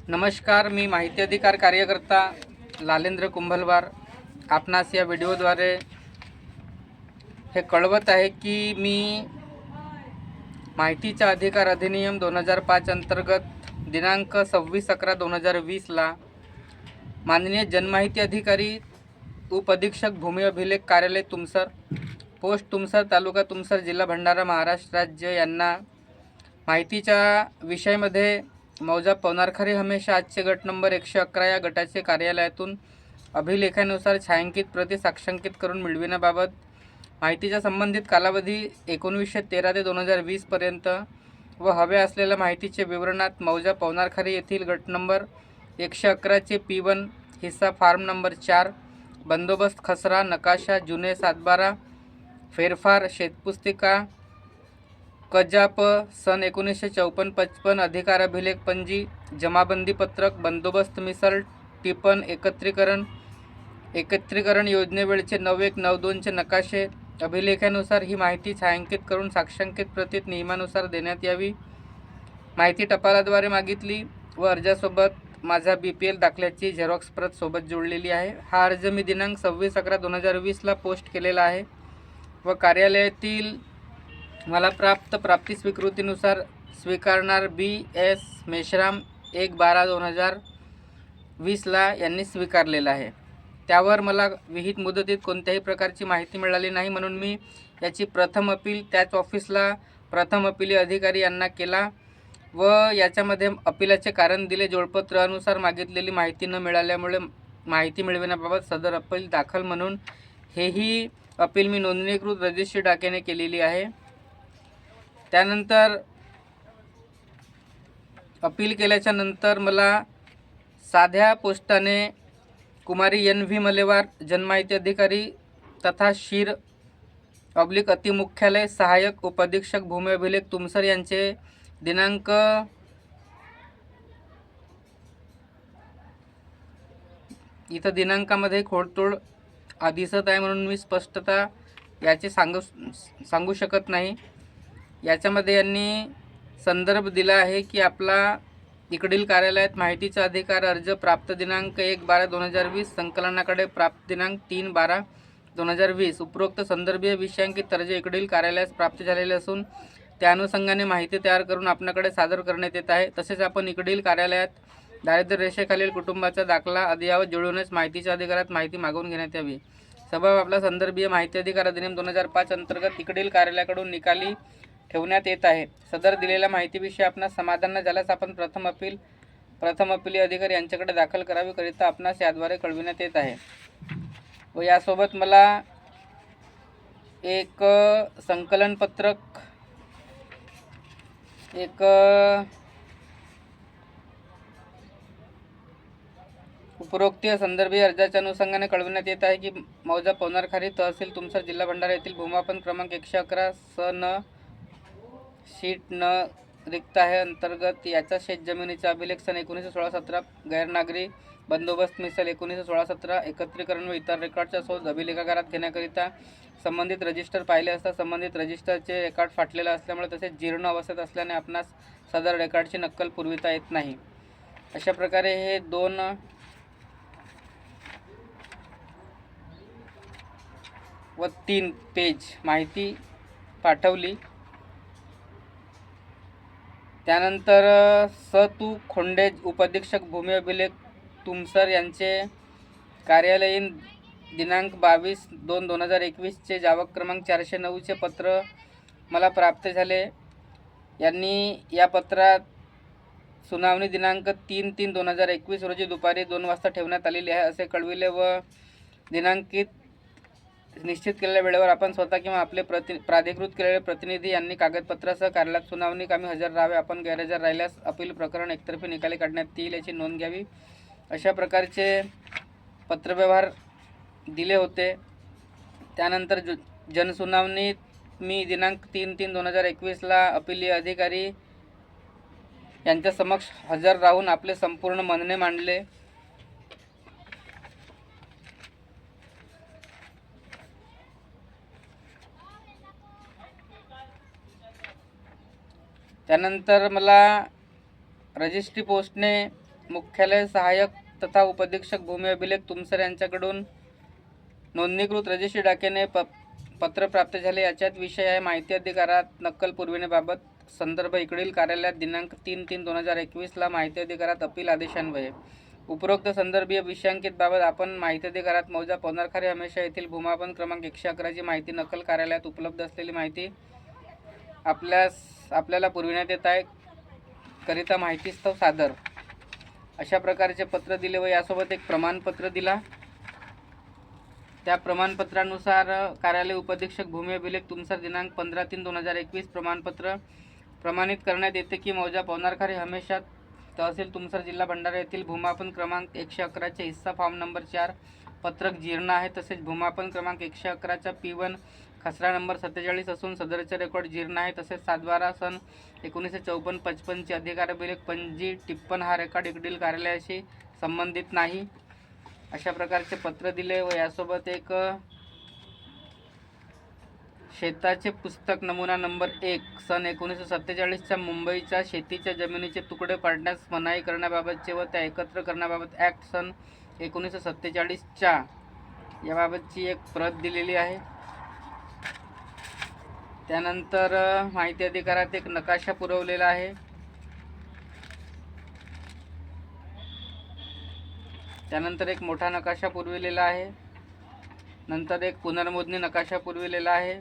नमस्कार, मी माहिती अधिकार कार्यकर्ता लालेंद्र कुंभलवार आपणास या व्हिडिओद्वारे हे कळवत आहे की मी माहितीचा अधिकार अधिनियम 2005 अंतर्गत दिनांक 26/11/2020ला माननीय जनमाहिती अधिकारी उपअधीक्षक भूमी अभिलेख कार्यालय तुमसर, पोस्ट तुमसर, तालुका तुमसर, जिल्हा भंडारा, महाराष्ट्र राज्य यांना माहितीच्या विषयामध्ये मौजा पवनारखरे हमेशा आजचे गट नंबर 111 या गटाचे कार्यालयातून अभिलेखानुसार छायांकित प्रती साक्षांकित करून मिळविण्याबाबत माहितीच्या संबंधित कालावधी 1913 ते 2020 पर्यंत व हवे असलेल्या माहितीचे विवरणात मौजा पवनारखरे येथील गट नंबर 111चे P1 हिस्सा फार्म नंबर 4 बंदोबस्त खसरा नकाशा जुने 7/12 फेरफार शेतपुस्तिका कजाप सन 1954-55 अधिकार अभिलेख पंजी जमाबंदी पत्रक बंदोबस्त मिसळ टिपण एकत्रीकरण योजनेवेळचे 9192चे नकाशे अभिलेखानुसार ही माहिती छायांकित करून साक्षांकित प्रतीत नियमानुसार देण्यात यावी। माहिती टपालाद्वारे मागितली व अर्जासोबत माझा BPL दाखल्याची झेरॉक्स प्रत सोबत जोडलेली आहे। हा अर्ज मी दिनांक 26/11/2020ला पोस्ट केलेला आहे व कार्यालयातील मला प्राप्ती स्वीकृतीनुसार स्वीकारणार BS मेश्राम 1/12/2020ला यांनी स्वीकारलेला आहे। त्यावर मला विहित मुदतीत कोणत्याही प्रकारची माहिती मिळाली नाही, म्हणून मी याची प्रथम अपील त्याच ऑफिसला प्रथम अपीली अधिकारी यांना केला व याच्यामध्ये अपीलाचे कारण दिले। जोडपत्रानुसार मागितलेली माहिती न मिळाल्यामुळे माहिती मिळविण्याबाबत सदर अपील दाखल म्हणून हेही अपील मी नोंदणीकृत रजिस्ट्री डाकेने केलेली आहे। त्यानंतर अपील केल्याच्या नंतर मला साध्या पोस्टाने कुमारी NV मलेवार जनमाहिती अधिकारी तथा शीर अतिमुख्यालय सहाय्यक उपअधीक्षक भूमी अभिलेख तुमसर यांचे दिनांक इथं दिनांकामध्ये खोडतोड दिसत आहे, म्हणून मी स्पष्टता याची सांगू शकत नाही। याच्यामध्ये यांनी संदर्भ दिला आहे की आपला इकडील कार्यालयात माहितीचा अधिकार अर्ज प्राप्त दिनांक 1/12/2020 संकलनाकडे प्राप्त दिनांक 3/12/2020 उपरोक्त संदर्भीय विषयांकित अर्ज इकडील कार्यालयास प्राप्त झालेले असून त्या अनुषंगाने माहिती तयार करून आपल्याकडे सादर करण्यात येत आहे। तसेच आपण इकडील कार्यालयात दारिद्र्य रेषेखालील कुटुंबाचा दाखला अद्ययावत जुळवूनच माहितीच्या अधिकारात माहिती मागवून घेण्यात यावी। सबब आपला संदर्भीय माहिती अधिकार अधिनियम 2005 अंतर्गत इकडील कार्यालयाकडून निकाली ठेवण्यात येत आहे। सदर दिलेल्या माहितीविषयी आपणास समाधान न झाल्यास आपण प्रथम अपीली अधिकारी यांच्याकडे दाखल करावी करिता आपणास याद्वारे कळविण्यात येत आहे। व यासोबत मला एक संकलन पत्रक उपरोक्त संदर्भीय अर्जाच्या अनुषंगाने कळविण्यात येत आहे की मौजा पवनारखरे तहसील तुमसर जिल्हा भंडारा येथील भूमापन क्रमांक 111 सन शीट न रिक्त आहे अंतर्गत याचा शेत जमिनीचा अभिलेख सन 1916-17 गैरनागरी बंदोबस्त मिसल 1916-17 एकत्रीकरण व इतर रेकॉर्डचा शोध अभिलेखागारात घेण्याकरिता संबंधित रजिस्टर पाहिले असता संबंधित रजिस्टरचे रेकॉर्ड फाटलेला असल्यामुळे तसेच जीर्ण अवस्थेत असल्याने आपणास सदर रेकॉर्डची नक्कल पुरविता येत नाही। अशा प्रकारे हे 2 व 3 पेज माहिती पाठवली। त्यानंतर तू खोंडे उपअधीक्षक भूमी अभिलेख तुमसर यांचे कार्यालयीन दिनांक 22/2/2021चे जावक क्रमांक 409चे पत्र मला प्राप्त झाले। यांनी या पत्रात सुनावणी दिनांक 3/3/2021 रोजी दुपारी 2 वाजता ठेवण्यात आलेली आहे असे कळविले व दिनांकित निश्चित केलेल्या वेळेवर आपण स्वतः किंवा आपले प्राधिकृत केलेले प्रतिनिधी यांनी कागदपत्रासह कार्यालयात सुनावणी कामी हजर राहावे। आपण गैरहजर राहिल्यास अपील प्रकरण एकतर्फी निकाली काढण्यात येईल याची नोंद घ्यावी। अशा प्रकारचे पत्रव्यवहार दिले होते। त्यानंतर जनसुनावणीत मी दिनांक 3/3/2021ला अपीली अधिकारी यांच्या समक्ष हजर राहून आपले संपूर्ण म्हणणे मांडले। त्यानंतर मला रजिस्ट्री पोस्टने मुख्यालय सहाय्यक तथा उपअधीक्षक भूमी अभिलेख तुमसर यांच्याकडून नोंदणीकृत रजिस्ट्री डाकेने पत्र प्राप्त झाले. याच्यात विषय आहे माहिती अधिकारात नक्कल पुरविण्याबाबत. संदर्भ इकडील कार्यालयात दिनांक 3/3/2021 ला माहिती अधिकारात अपील आदेशान्वये उपरोक्त संदर्भीय विषयांकित बाबत आपण माहिती अधिकारात मौजा पवनारखारी हमेशा येथील भूमापन क्रमांक 111 ची माहिती नकल कार्यालयात उपलब्ध असलेली माहिती आपल्याला पुरविण्यात येत आहे करिता माहितीस्तव सादर अशा प्रकारचे पत्र दिले व यासोबत एक प्रमाणपत्र दिला. त्या प्रमाणपत्रानुसार कार्यालय उपअधीक्षक भूमी अभिलेख तुमसर दिनांक 15/3/2021 प्रमाणपत्र प्रमाणित करण्यात येते की मौजा पवनारखारी हमेशा तहसील तुमसर जिल्हा भंडारा येथील भूमापन क्रमांक 111 चे हिस्सा फॉर्म नंबर 4 पत्रक जीर्ण आहे. तसेच भूमापन क्रमांक 111 P1 खसरा नंबर 47 असून सदरचे रेकॉर्ड जीर्ण आहे. तसेच 7/12 सन 1954-55 चे अधिकार अभिलेख पणजी टिप्पण हा रेकॉर्ड इकडील कार्यालयाशी संबंधित नाही. अशा प्रकारचे पत्र दिले व यासोबत एक शेताचे पुस्तक नमुना नंबर 1 सन 1947 च्या मुंबईच्या शेतीच्या जमिनीचे तुकडे पाडण्यास मनाई करण्याबाबतचे व त्या एकत्र करण्याबाबत ॲक्ट सन 1947 च्या याबाबतची एक प्रत दिलेली आहे. त्यानंतर माहिती अधिकारात एक नकाशा पुरवलेला आहे. त्यानंतर एक मोठा नकाशा पुरविलेला आहे. नंतर एक पुनर्मोजणी नकाशा पुरविलेला आहे.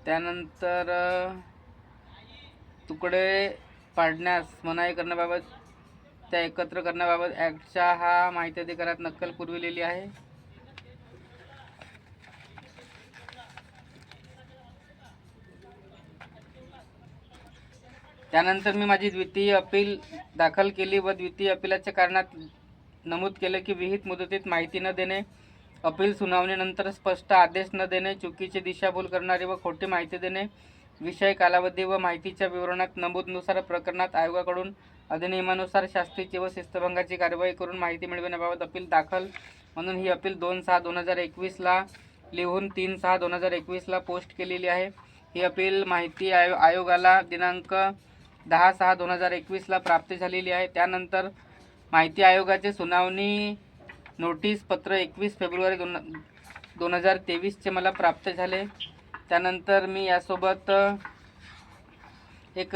त्यानंतर तुकडे पाडण्यास मनाई करण्याबाबत त्या एकत्र करण्याबाबत ॲक्टचा हा माहिती अधिकारात नक्कल पुरविलेली आहे. त्यानंतर मी माझी द्वितीय अपील दाखल केली व द्वितीय अपीलाच्या कारणात नमूद केले की विहित मुदतीत माहिती न देणे, अपील सुनावणीनंतर स्पष्ट आदेश न देणे, चुकीची दिशाभूल करणारी व खोटी माहिती देणे, विषय कालावधी व माहितीच्या विवरणात नमूदनुसार प्रकरणात आयोगाकडून अधिनियमानुसार शास्तीची व शिस्तभंगाची कारवाई करून माहिती मिळविण्याबाबत अपील दाखल म्हणून ही अपील 2/6/2021 ला लिहून 3/6/2021 ला पोस्ट केलेली आहे. ही अपील माहिती आयोगाला दिनांक 10/6/2021 ला प्राप्त झालेली आहे. त्यानंतर माहिती आयोगाचे सुनावणी नोटीस पत्र 21 फेब्रुवारी 2023 चे मला प्राप्त झाले. त्यानंतर मी यासोबत एक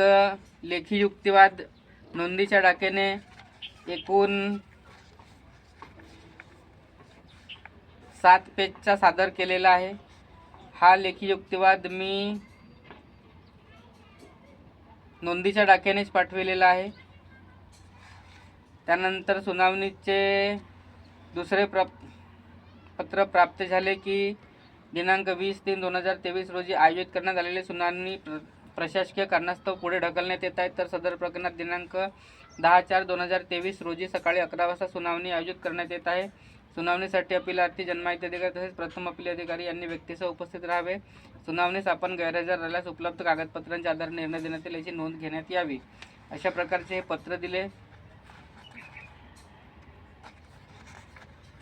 लेखी युक्तिवाद नोंदीच्या डाकेने एकूण 7 पेजचा सादर केलेला आहे. हा लेखी युक्तिवाद मी नोंदीच्या डाक्यानेच पाठविलेला आहे. त्यानंतर सुनावणीचे दुसरे पत्र प्राप्त झाले की दिनांक 20/3/2023 रोजी आयोजित करण्यात आलेले सुनावणी प्रशासकीय कारणास्तव पुढे ढकलण्यात येत आहे. तर सदर प्रकरणात दिनांक 10/4/2023 रोजी सकाळी 11 वाजता सुनावणी आयोजित करण्यात येत आहे. सुनावणीसाठी अपीलार्थी, जनमाहिती अधिकारी तसेच प्रथम अपील अधिकारी यांनी व्यक्तीसह उपस्थित राहावे. सुनावणीस आपण गैरहजर राहिल्यास उपलब्ध कागदपत्रांच्या आधारे निर्णय देण्यात येईल याची नोंद घेण्यात यावी. अशा प्रकारचे हे पत्र दिले.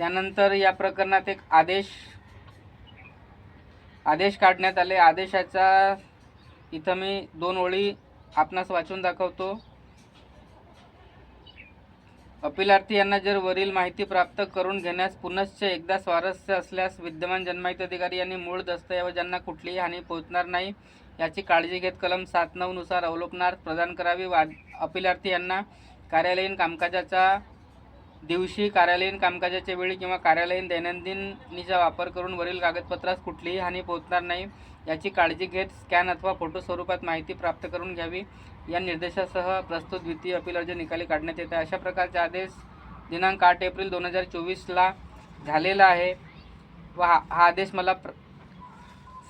त्यानंतर या प्रकरणात एक आदेश काढण्यात आले. आदेशाचा इथं मी 2 ओळी आपणास वाचून दाखवतो. अपीलार्थी यांना जर वरील माहिती प्राप्त करून घेण्यास पुनश्च एकदा स्वारस्य असल्यास विद्यमान जनमाहिती अधिकारी यांनी मूळ दस्तऐवजांना कुठलीही हानी पोहोचणार नाही याची काळजी घेत कलम 7/9 नुसार अवलोकनार्थ प्रदान करावी. अपीलार्थी यांना कार्यालयीन कामकाजाच्या दिवशी, कार्यालयीन कामकाजाच्या वेळी किंवा कार्यालयीन दैनंदिनीचा वापर करून वरील कागदपत्रास कुठलीही हानी पोहोचणार नाही याची काळजी घेत स्कॅन अथवा फोटो स्वरूपात माहिती प्राप्त करून घ्यावी. या निर्देशासह प्रस्तुत द्वितीय अपील अर्ज निकाली काढण्यात येत आहे. अशा प्रकारचे आदेश दिनांक 8 एप्रिल 2024 ला झालेला आहे व हा आदेश मला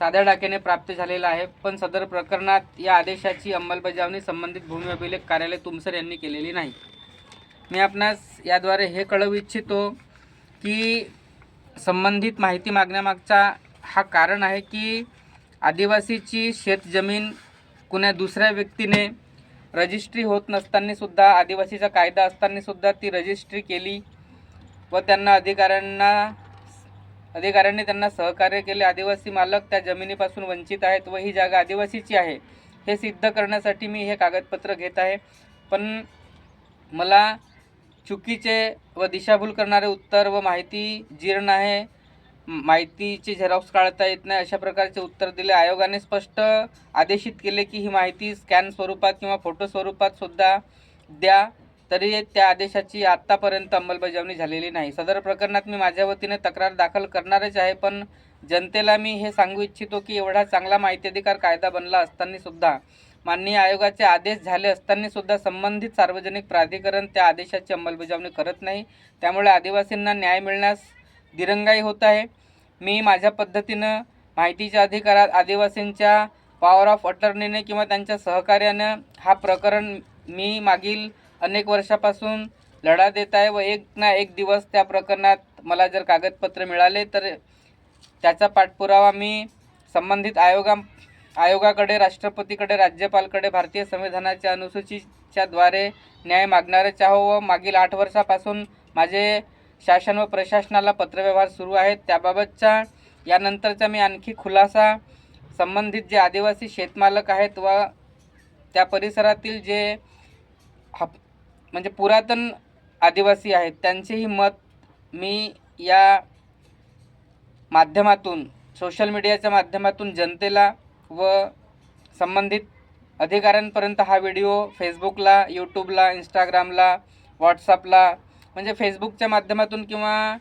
साध्या डाक्याने प्राप्त झालेला आहे. पण सदर प्रकरणात या आदेशाची अंमलबजावणी संबंधित भूमी अभिलेख कार्यालय तुमसर यांनी केलेली नाही. मी आपणास याद्वारे हे कळवू इच्छितो की संबंधित माहिती मागण्यामागचा हा कारण आहे की आदिवासीची शेतजमीन कुण्या दुसऱ्या व्यक्तीने रजिस्ट्री होत नसतानासुद्धा, आदिवासीचा कायदा असतानासुद्धा ती रजिस्ट्री केली व त्यांना अधिकाऱ्यांनी त्यांना सहकार्य केले. आदिवासी मालक त्या जमिनीपासून वंचित आहेत व ही जागा आदिवासीची आहे हे सिद्ध करण्यासाठी मी हे कागदपत्र घेत आहे. पण मला चुकीचे व दिशाभूल करणारे उत्तर व माहिती जीर्ण आहे, माहितीचे झेरॉक्स काढता येत नाही अशा प्रकारचे उत्तर दिले. आयोगाने स्पष्ट आदेशित केले की ही माहिती स्कॅन स्वरूपात किंवा फोटो स्वरूपात सुद्धा द्या, तरी त्या आदेशाची आत्तापर्यंत अंमलबजावणी झालेली नाही. सदर प्रकरणात मी माझ्या वतीने तक्रार दाखल करणारच आहे. पण जनतेला मी हे सांगू इच्छितो की एवढा चांगला माहिती अधिकार कायदा बनला असताना सुद्धा, माननीय आयोगाचे आदेश झाले असताना सुद्धा संबंधित सार्वजनिक प्राधिकरण त्या आदेशाची अंमलबजावणी करत नाही. त्यामुळे आदिवासींना न्याय मिळण्यास दिरंगाई होत आहे. मी माझ्या पद्धतीनं माहितीच्या अधिकारात आदिवासींच्या पॉवर ऑफ अटर्नीने किंवा त्यांच्या सहकार्यानं हा प्रकरण मी मागील अनेक वर्षापासून लढा देत आहे व एक ना एक दिवस त्या प्रकरणात मला जर कागदपत्र मिळाले तर त्याचा पाठपुरावा मी संबंधित आयोगाकडे, राष्ट्रपतीकडे, राज्यपालकडे, भारतीय संविधानाच्या अनुसूचीच्या द्वारे न्याय मागणारच आहो. व मागील 8 वर्षापासून माझे शासन व प्रशासनाला पत्रव्यवहार सुरू आहेत. त्याबाबतच्या यानंतरचा मी आणखी खुलासा संबंधित जे आदिवासी शेतमालक आहेत व त्या परिसरातील जे म्हणजे पुरातन आदिवासी आहेत त्यांचेही मत मी या माध्यमातून, सोशल मीडियाच्या माध्यमातून जनतेला व संबंधित अधिकाऱ्यांपर्यंत हा व्हिडिओ फेसबुकला, यूट्यूबला, इंस्टाग्रामला, व्हॉट्सअपला म्हणजे फेसबुकच्या माध्यमातून किंवा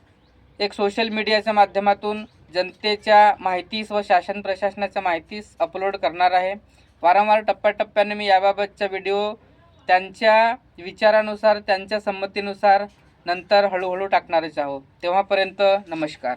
एक सोशल मीडियाच्या माध्यमातून जनतेच्या माहितीस व शासन प्रशासनाच्या माहितीस अपलोड करणार आहे. वारंवार टप्प्याटप्प्याने मी याबाबतचा व्हिडिओ त्यांच्या विचारानुसार, त्यांच्या संमतीनुसार नंतर हळूहळू टाकणारच आहोत. तेव्हापर्यंत नमस्कार.